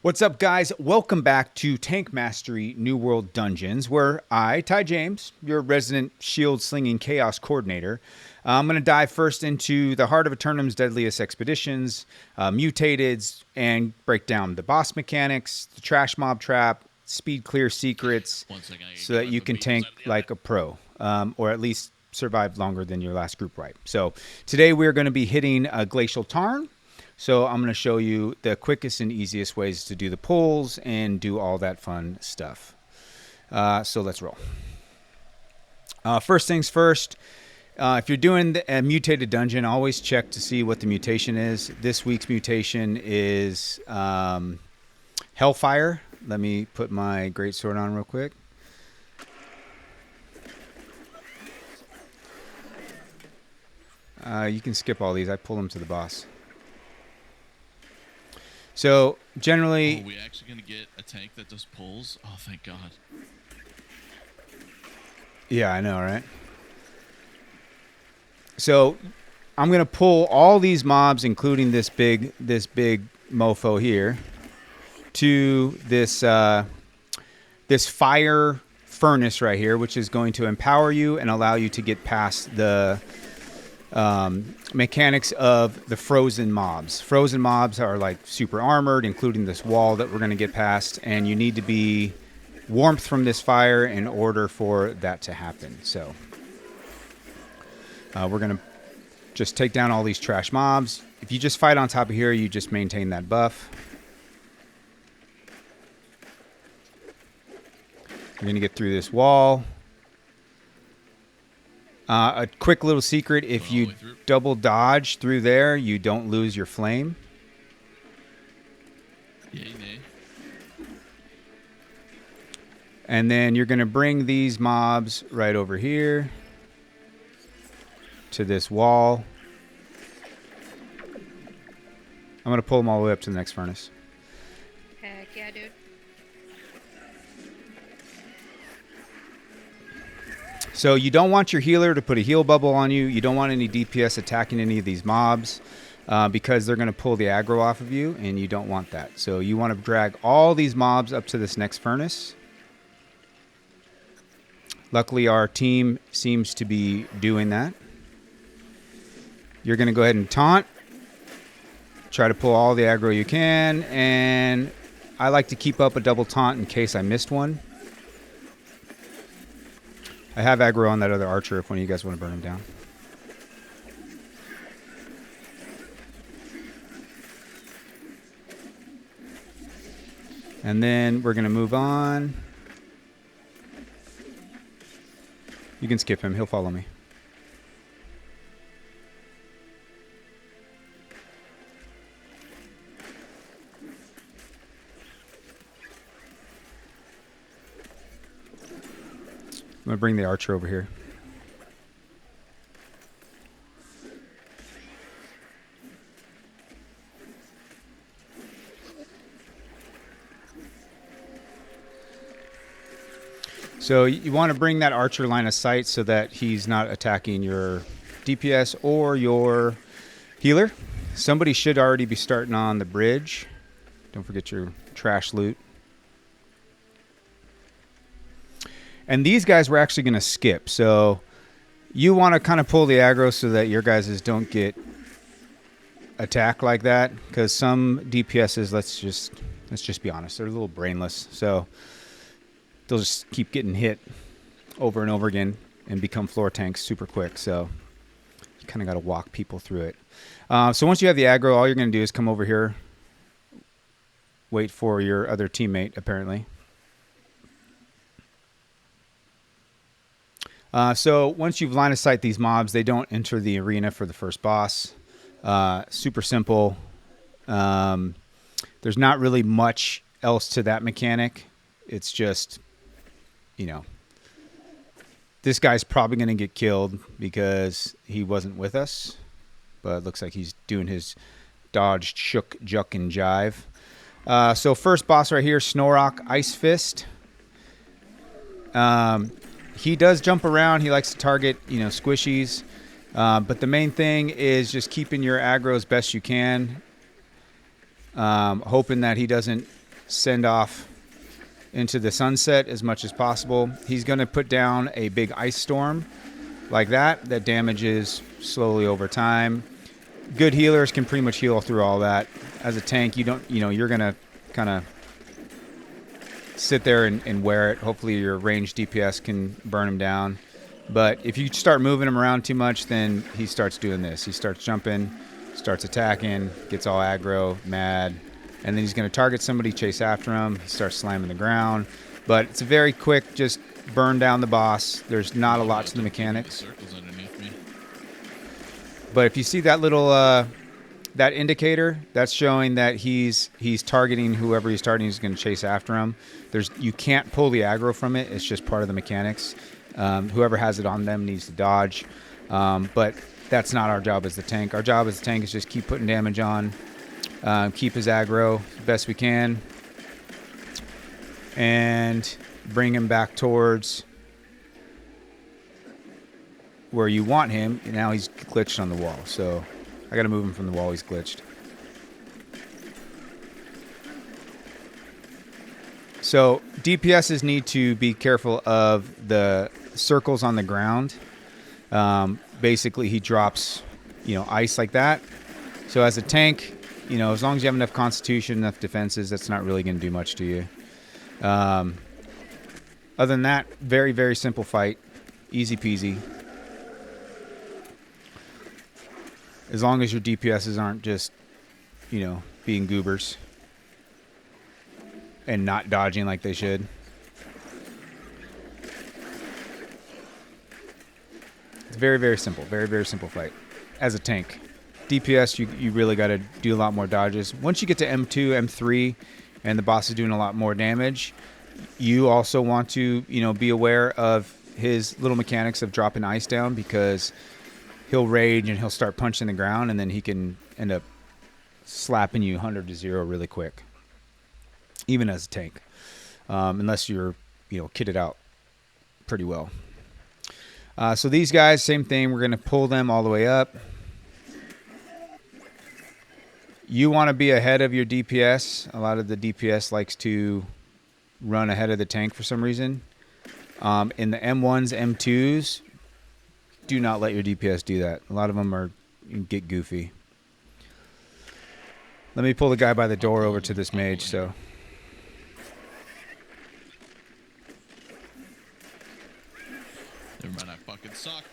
What's up, guys? Welcome back to Tank Mastery New World Dungeons, where I, Ty James, your resident shield-slinging chaos coordinator, I'm going to dive first into the Heart of Aeternum's deadliest expeditions, Mutateds, and break down the boss mechanics, the trash mob trap, speed clear secrets, so that you can tank like a pro, or at least survive longer than your last group wipe. So today we're going to be hitting Glacial Tarn. So I'm going to show you the quickest and easiest ways to do the pulls and do all that fun stuff. So let's roll. First things first, if you're doing a mutated dungeon, always check to see what the mutation is. This week's mutation is Hellfire. Let me put my greatsword on real quick. You can skip all these. I pull them to the boss. So generally, are we actually going to get a tank that does pulls? Oh, thank God. Yeah, I know, right? So I'm going to pull all these mobs, including this big mofo here, to this this fire furnace right here, which is going to empower you and allow you to get past the mechanics of the frozen mobs. Frozen mobs are like super armored, including this wall that we're going to get past, and you need to be warmth from this fire in order for that to happen. So we're going to just take down all these trash mobs. If you just fight on top of here, you just maintain that buff. You're going to get through this wall. A quick little secret, if you double dodge through there, you don't lose your flame. Yay, nay. And then you're going to bring these mobs right over here to this wall. I'm going to pull them all the way up to the next furnace. Heck yeah, dude. So you don't want your healer to put a heal bubble on you. You don't want any DPS attacking any of these mobs because they're going to pull the aggro off of you, and you don't want that. So you want to drag all these mobs up to this next furnace. Luckily, our team seems to be doing that. You're going to go ahead and taunt. Try to pull all the aggro you can, and I like to keep up a double taunt in case I missed one. I have aggro on that other archer if one of you guys want to burn him down. And then we're going to move on. You can skip him. He'll follow me. I'm going to bring the archer over here. So you want to bring that archer line of sight so that he's not attacking your DPS or your healer. Somebody should already be starting on the bridge. Don't forget your trash loot. And these guys we're actually going to skip. So you want to kind of pull the aggro so that your guys don't get attacked like that. Because some DPSs, let's just be honest, they're a little brainless. So they'll just keep getting hit over and over again and become floor tanks super quick. So you kind of got to walk people through it. So once you have the aggro, all you're going to do is come over here. Wait for your other teammate, apparently. So once you've line of sight these mobs, they don't enter the arena for the first boss. Super simple. There's not really much else to that mechanic. It's just, you know, this guy's probably going to get killed because he wasn't with us. But it looks like he's doing his dodge, shook, juck, and jive. So first boss right here, Snorrock Ice Fist. He does jump around. He likes to target, squishies. But the main thing is just keeping your aggro as best you can. Hoping that he doesn't send off into the sunset as much as possible. He's going to put down a big ice storm like that damages slowly over time. Good healers can pretty much heal through all that. As a tank, you're going to kind of sit there and wear it. Hopefully your ranged DPS can burn him down. But if you start moving him around too much, then he starts doing this. He starts jumping, starts attacking, gets all aggro, mad, and then he's going to target somebody, chase after him, he starts slamming the ground. But it's a very quick, just burn down the boss. There's not a lot to the mechanics. Circles underneath me. But if you see that little that indicator, that's showing that he's targeting whoever he's targeting. He's going to chase after him. You can't pull the aggro from it. It's just part of the mechanics. Whoever has it on them needs to dodge. But that's not our job as the tank. Our job as the tank is just keep putting damage on, keep his aggro the best we can, and bring him back towards where you want him. Now he's glitched on the wall, so I got to move him from the wall. He's glitched. So DPSs need to be careful of the circles on the ground. Basically, he drops, ice like that. So as a tank, as long as you have enough constitution, enough defenses, that's not really going to do much to you. Other than that, very, very simple fight. Easy peasy. As long as your DPSs aren't just, being goobers and not dodging like they should. It's very, very simple. Very, very simple fight. As a tank. DPS, you really got to do a lot more dodges. Once you get to M2, M3, and the boss is doing a lot more damage, you also want to, be aware of his little mechanics of dropping ice down, because he'll rage and he'll start punching the ground, and then he can end up slapping you 100 to 0 really quick, even as a tank, unless you're, kitted out pretty well. So these guys, same thing. We're going to pull them all the way up. You want to be ahead of your DPS. A lot of the DPS likes to run ahead of the tank for some reason. In the M1s, M2s, do not let your DPS do that. A lot of them get goofy. Let me pull the guy by the door over to this mage. So Never mind, I fucking suck.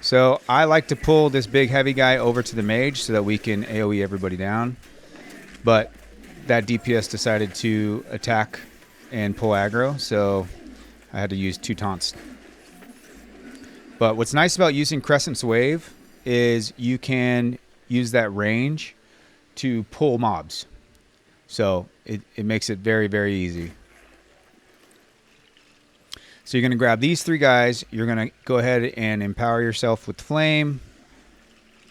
So I like to pull this big heavy guy over to the mage so that we can AoE everybody down. But that DPS decided to attack and pull aggro, so I had to use 2 taunts. But what's nice about using Crescent's Wave is you can use that range to pull mobs. So it makes it very, very easy. So you're going to grab these 3 guys. You're going to go ahead and empower yourself with flame.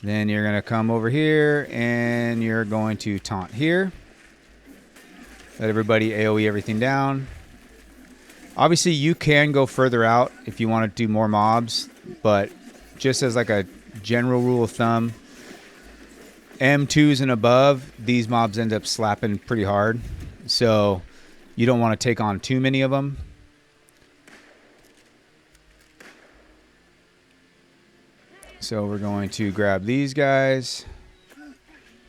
Then you're going to come over here and you're going to taunt here. Let everybody AoE everything down. Obviously, you can go further out if you want to do more mobs, but just as like a general rule of thumb, M2s and above, these mobs end up slapping pretty hard. So you don't want to take on too many of them. So we're going to grab these guys,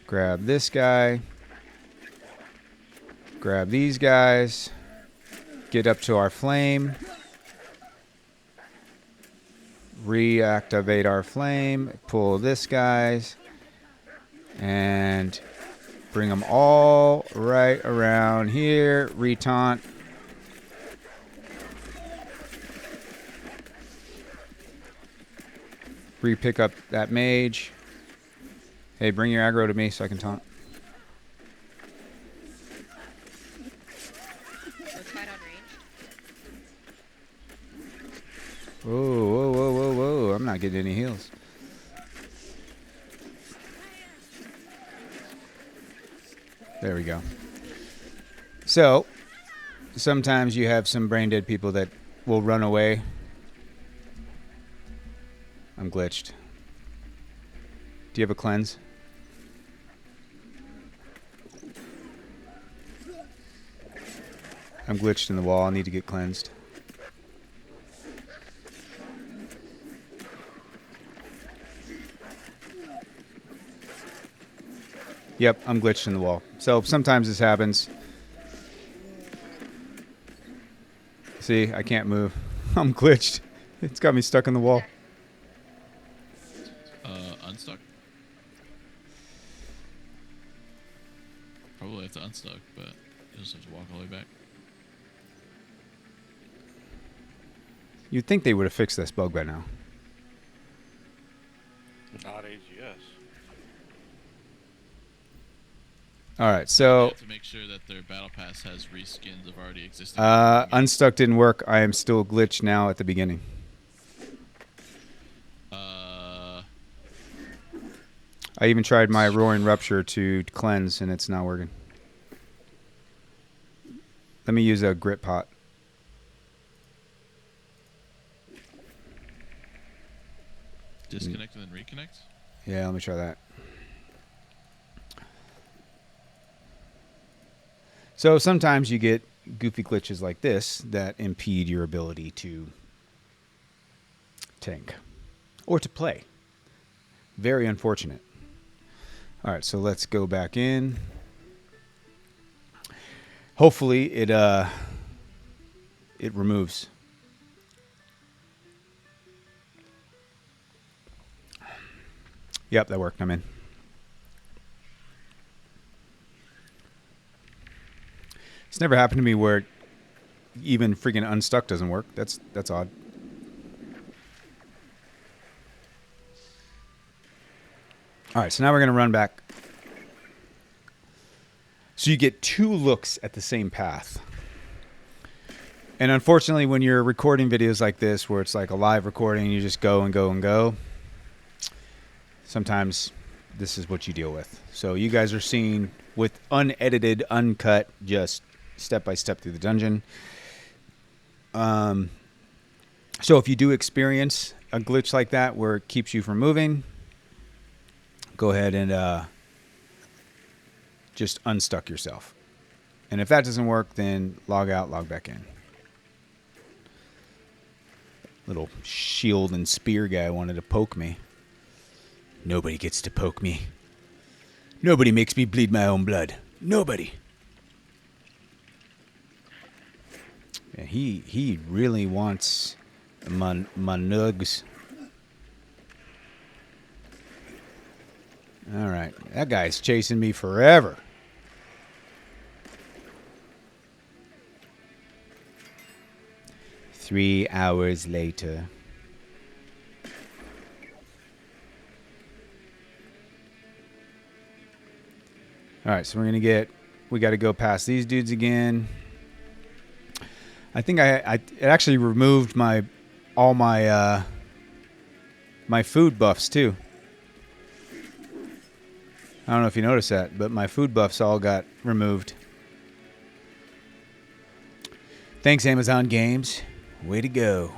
grab this guy, grab these guys, get up to our flame, reactivate our flame, pull this guys, and bring them all right around here, retaunt. Re-pick up that mage. Hey, bring your aggro to me so I can taunt. Let's fight on range. Whoa, whoa, whoa, whoa, whoa. I'm not getting any heals. There we go. So, sometimes you have some brain dead people that will run away. I'm glitched. Do you have a cleanse? I'm glitched in the wall. I need to get cleansed. Yep, I'm glitched in the wall. So sometimes this happens. See, I can't move. I'm glitched. It's got me stuck in the wall. Unstuck. Probably have to unstuck, but you just have to walk all the way back. You'd think they would have fixed this bug by now. Not AGS. All right, You so have to make sure that their battle pass has reskins of already existing. unstuck didn't work. I am still glitched now at the beginning. I even tried my Roaring Rupture to cleanse, and it's not working. Let me use a grit pot. Disconnect and then reconnect. Yeah, let me try that. So sometimes you get goofy glitches like this that impede your ability to tank or to play. Very unfortunate. All right, so let's go back in. Hopefully it removes. Yep, that worked. I'm in. It's never happened to me where even freaking unstuck doesn't work. That's odd. All right, so now we're going to run back. So you get 2 looks at the same path. And unfortunately, when you're recording videos like this, where it's like a live recording, you just go and go and go, sometimes this is what you deal with. So you guys are seeing with unedited, uncut, just step by step through the dungeon. So if you do experience a glitch like that where it keeps you from moving, go ahead and just unstuck yourself. And if that doesn't work, then log out, log back in. Little shield and spear guy wanted to poke me. Nobody gets to poke me. Nobody makes me bleed my own blood. Nobody. Yeah, he really wants my nugs. All right, that guy's chasing me forever. Three hours later. All right, so we got to go past these dudes again. I think it actually removed all my food buffs too. I don't know if you noticed that, but my food buffs all got removed. Thanks, Amazon Games. Way to go.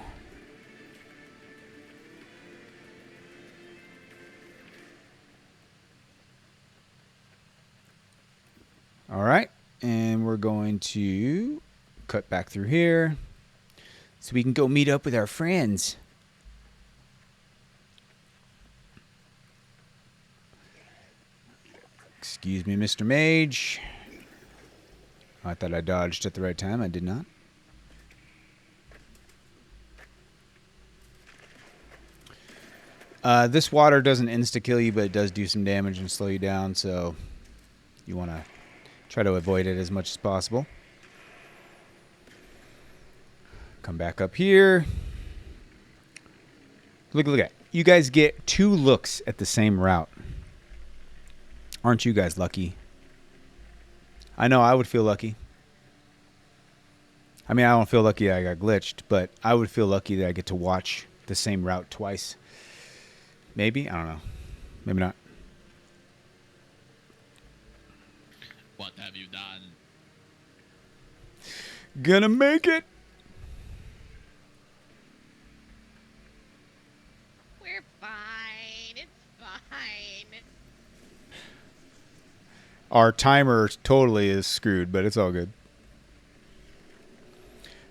All right, and we're going to cut back through here so we can go meet up with our friends. Excuse me, Mr. Mage. I thought I dodged at the right time. I did not. This water doesn't insta-kill you, but it does do some damage and slow you down, so you want to try to avoid it as much as possible. Come back up here. Look at that. You guys get 2 looks at the same route. Aren't you guys lucky? I know I would feel lucky. I mean, I don't feel lucky that I got glitched, but I would feel lucky that I get to watch the same route twice. Maybe? I don't know. Maybe not. What have you done? Gonna make it. We're fine. It's fine. Our timer totally is screwed, but it's all good.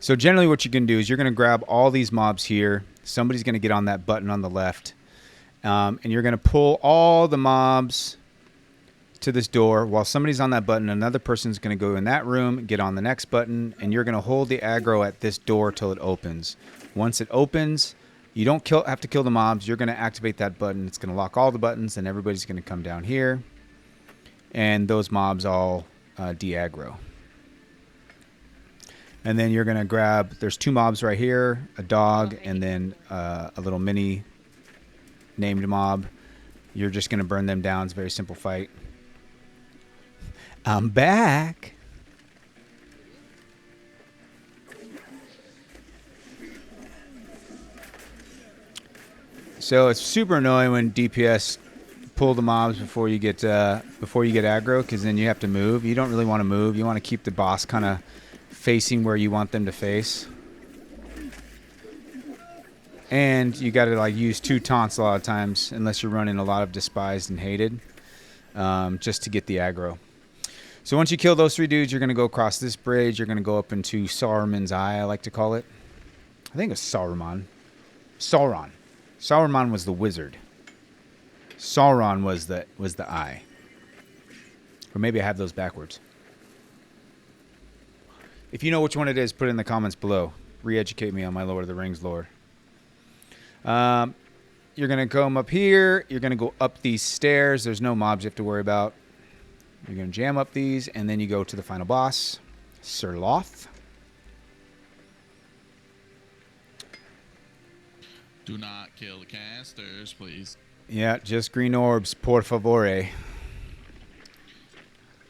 So generally what you can do is you're going to grab all these mobs here. Somebody's going to get on that button on the left. And you're going to pull all the mobs to this door. While somebody's on that button, another person's going to go in that room, get on the next button, and you're going to hold the aggro at this door till it opens. Once it opens, you don't have to kill the mobs. You're going to activate that button. It's going to lock all the buttons, and everybody's going to come down here. And those mobs all de-aggro. And then you're going to grab, there's 2 mobs right here, a dog, and then a little mini named mob. You're just going to burn them down. It's a very simple fight. I'm back. So it's super annoying when DPS pull the mobs before you get aggro, because then you have to move. You don't really want to move. You want to keep the boss kind of facing where you want them to face. And you got to like use 2 taunts a lot of times, unless you're running a lot of despised and hated, just to get the aggro. So once you kill those 3 dudes, you're going to go across this bridge. You're going to go up into Saruman's Eye, I like to call it. I think it was Saruman. Sauron. Saruman was the wizard. Sauron was the eye. Or maybe I have those backwards. If you know which one it is, put it in the comments below. Re-educate me on my Lord of the Rings lore. You're going to come up here. You're going to go up these stairs. There's no mobs you have to worry about. You're going to jam up these, and then you go to the final boss, Sir Loth. Do not kill the casters, please. Yeah, just green orbs, por favore.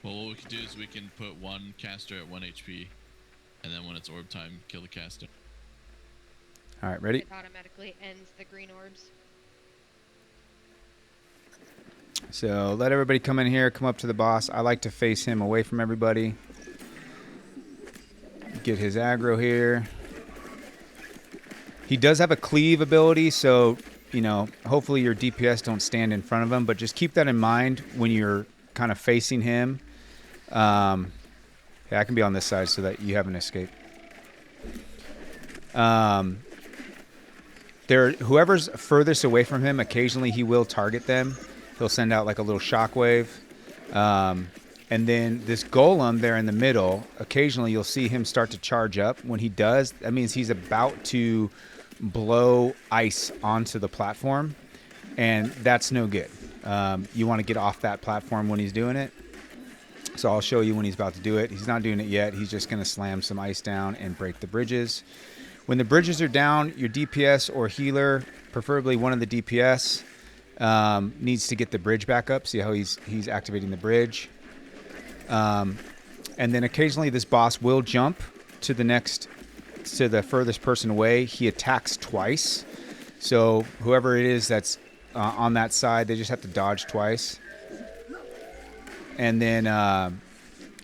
Well, what we can do is we can put 1 caster at 1 HP, and then when it's orb time, kill the caster. All right, ready? It automatically ends the green orbs. So let everybody come in here, come up to the boss. I like to face him away from everybody. Get his aggro here. He does have a cleave ability, so, you know, hopefully your DPS don't stand in front of him, but just keep that in mind when you're kind of facing him. Yeah, I can be on this side so that you have an escape. Whoever's furthest away from him, occasionally he will target them. He'll send out like a little shockwave. And then this golem there in the middle, occasionally you'll see him start to charge up. When he does, that means he's about to blow ice onto the platform, and that's no good. You want to get off that platform when he's doing it. So I'll show you when he's about to do it. He's not doing it yet. He's just going to slam some ice down and break the bridges. When the bridges are down, your DPS or healer, preferably one of the DPS, needs to get the bridge back up. See how he's activating the bridge. And then occasionally this boss will jump to the furthest person away. He attacks twice. So whoever it is that's on that side, they just have to dodge twice. And then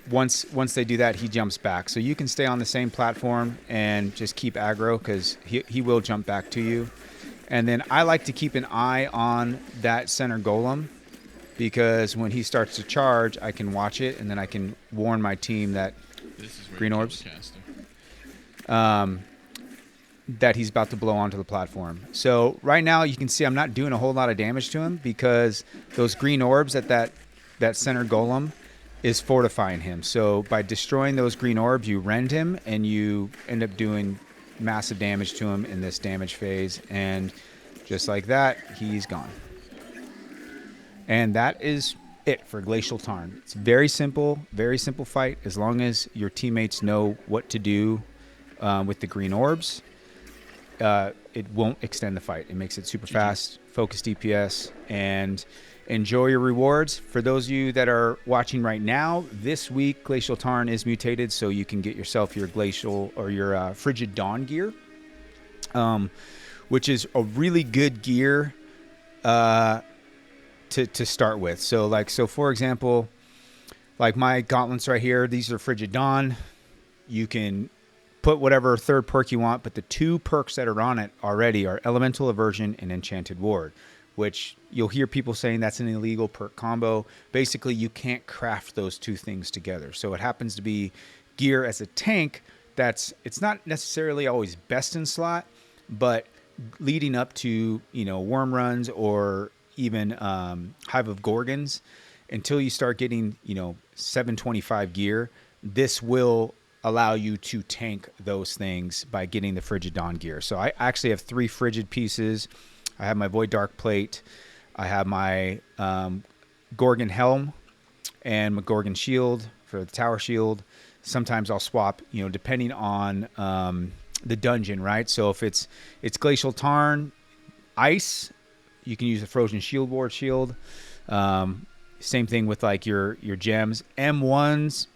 once they do that, he jumps back. So you can stay on the same platform and just keep aggro, because he will jump back to you. And then I like to keep an eye on that center golem, because when he starts to charge, I can watch it, and then I can warn my team that This is where green you kill orbs, the caster. that he's about to blow onto the platform. So right now you can see I'm not doing a whole lot of damage to him, because those green orbs at that center golem is fortifying him. So by destroying those green orbs, you rend him, and you end up doing massive damage to him in this damage phase, and just like that, he's gone. And that is it for Glacial Tarn. It's very simple fight. As long as your teammates know what to do with the green orbs, it won't extend the fight. It makes it super fast, focus DPS, and enjoy your rewards. For those of you that are watching right now, this week Glacial Tarn is mutated, so you can get yourself your glacial or your Frigid Dawn gear, which is a really good gear to start with. So for example, like my gauntlets right here, these are Frigid Dawn. You can put whatever third perk you want, but the 2 perks that are on it already are Elemental Aversion and Enchanted Ward, which you'll hear people saying that's an illegal perk combo. Basically, you can't craft those 2 things together. So it happens to be gear as a tank it's not necessarily always best in slot, but leading up to, worm runs or even Hive of Gorgons, until you start getting, 725 gear, this will allow you to tank those things by getting the Frigid Dawn gear. So I actually have 3 Frigid pieces. I have my Void Dark Plate. I have my Gorgon Helm and my Gorgon Shield for the Tower Shield. Sometimes I'll swap, depending on the dungeon, right? So if it's Glacial Tarn, Ice, you can use a Frozen Shield Ward Shield. Same thing with like your gems. M1s,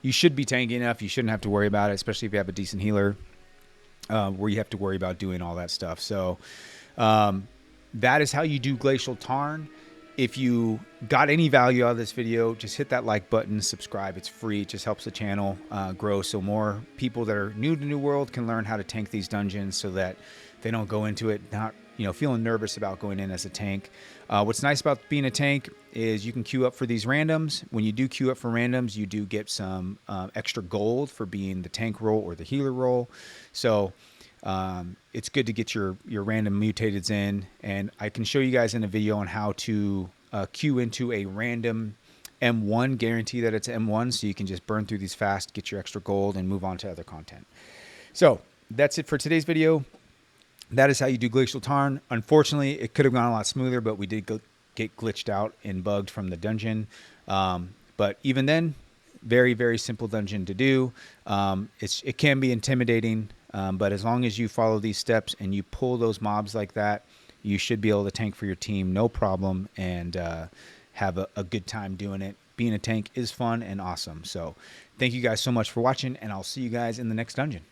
you should be tanky enough. You shouldn't have to worry about it, especially if you have a decent healer, where you have to worry about doing all that stuff. So that is how you do Glacial Tarn. If you got any value out of this video, just hit that like button, subscribe. It's free. It just helps the channel grow, so more people that are new to New World can learn how to tank these dungeons, so that they don't go into it not feeling nervous about going in as a tank. What's nice about being a tank is you can queue up for these randoms. When you do queue up for randoms, you do get some extra gold for being the tank role or the healer role. So it's good to get your random mutateds in, and I can show you guys in a video on how to queue into a random M1, guarantee that it's M1, so you can just burn through these fast, get your extra gold, and move on to other content. So that's it for today's video. That is how you do Glacial Tarn. Unfortunately, it could have gone a lot smoother, but we did get glitched out and bugged from the dungeon. But even then, very, very simple dungeon to do. It can be intimidating, but as long as you follow these steps and you pull those mobs like that, you should be able to tank for your team, no problem, and have a good time doing it. Being a tank is fun and awesome. So thank you guys so much for watching, and I'll see you guys in the next dungeon.